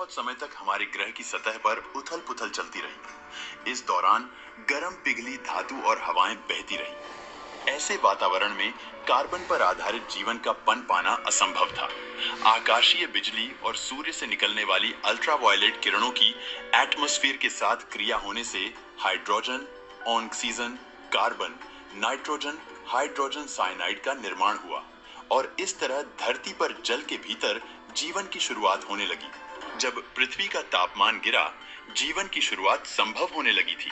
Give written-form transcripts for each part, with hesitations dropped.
बहुत समय तक हमारे ग्रह की सतह पर उथल-पुथल चलती रही। इस दौरान गर्म पिघली धातु और हवाएं बहती रही। ऐसे वातावरण में कार्बन पर आधारित जीवन का पन पाना असंभव था। आकाशीय बिजली और सूर्य से निकलने वाली अल्ट्रावायलेट किरणों की एटमॉस्फेयर के साथ क्रिया होने से hydrogen, oxygen, carbon, nitrogen, hydrogen cyanide का निर्माण हुआ और इस तरह धरती पर जल के भीतर जीवन की शुरुआत होने लगी। जब पृथ्वी का तापमान गिरा, जीवन की शुरुआत संभव होने लगी थी।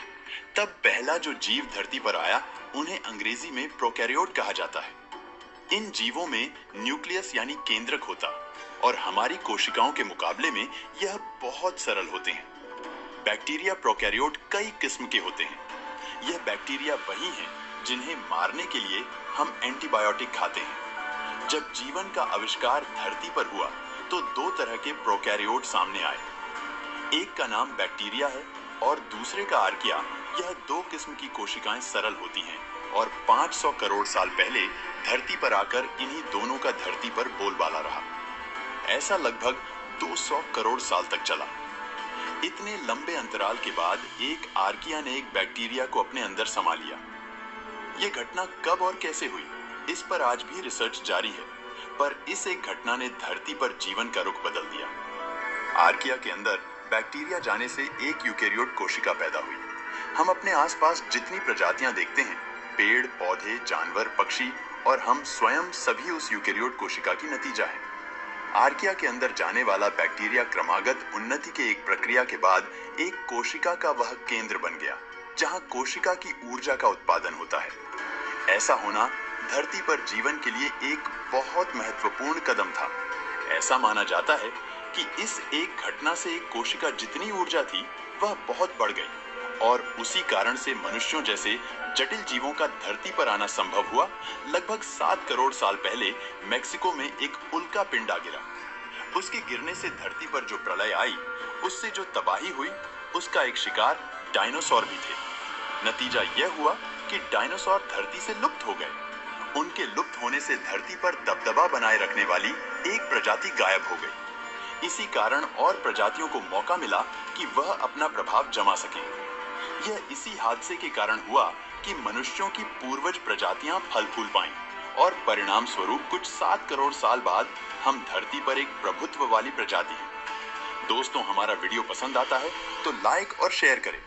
तब पहला जो जीव धरती पर आया, उन्हें अंग्रेजी में प्रोकैरियोट कहा जाता है। इन जीवों में न्यूक्लियस यानी केंद्रक होता और हमारी कोशिकाओं के मुकाबले में यह बहुत सरल होते हैं। बैक्टीरिया प्रोकैरियोट कई किस्म के होते हैं। यह बैक्टीरिया वही हैं जिन्हें मारने के लिए हम एंटीबायोटिक खाते हैं। जब जीवन का आविष्कार धरती पर हुआ तो दो तरह के प्रोकैरियोट सामने आए। एक का नाम बैक्टीरिया है और दूसरे का आर्किया। यह दो किस्म की कोशिकाएं सरल होती हैं और 500 करोड़ साल पहले धरती पर आकर इन्हीं दोनों का धरती पर बोलबाला रहा। ऐसा लगभग 200 करोड़ साल तक चला। इतने लंबे अंतराल के बाद एक आर्किया ने एक बैक्टीरिया को अपने अंदर समा लिया। यह घटना कब और कैसे हुई, इस पर आज भी रिसर्च जारी है, पर इस एक घटना ने धरती पर जीवन का रुख बदल दिया। आर्किया के अंदर बैक्टीरिया जाने से एक यूकेरियोट कोशिका पैदा हुई। हम अपने आसपास जितनी प्रजातियां देखते हैं, पेड़, पौधे, जानवर, पक्षी और हम स्वयं सभी उस यूकेरियोट कोशिका की नतीजा है। आर्किया के अंदर जाने वाला बैक्टीरिया क्रमागत उन्नति के एक प्रक्रिया के बाद एक कोशिका का वह केंद्र बन गया जहां कोशिका की ऊर्जा का उत्पादन होता है। ऐसा होना धरती पर जीवन के लिए एक बहुत महत्वपूर्ण कदम था। ऐसा माना जाता है कि इस एक घटना से एक कोशिका जितनी ऊर्जा थी वह बहुत बढ़ गई और उसी कारण से मनुष्यों जैसे जटिल जीवों का धरती पर आना संभव हुआ। लगभग 7 करोड़ साल पहले मैक्सिको में एक उल्का पिंड आ गिरा। उसके गिरने से धरती पर जो प्रलय आई, उससे जो तबाही हुई, उसका एक शिकार डायनासोर भी थे। नतीजा यह हुआ कि डायनासोर धरती से लुप्त हो गए। उनके लुप्त होने से धरती पर दबदबा बनाए रखने वाली एक प्रजाति गायब हो गई। इसी कारण और प्रजातियों को मौका मिला कि वह अपना प्रभाव जमा सकें। यह इसी हादसे के कारण हुआ कि मनुष्यों की पूर्वज प्रजातियां फल फूल पाईं और परिणाम स्वरूप कुछ 7 करोड़ साल बाद हम धरती पर एक प्रभुत्व वाली प्रजाति हैं। दोस्तों, हमारा वीडियो पसंद आता है तो लाइक और शेयर करें।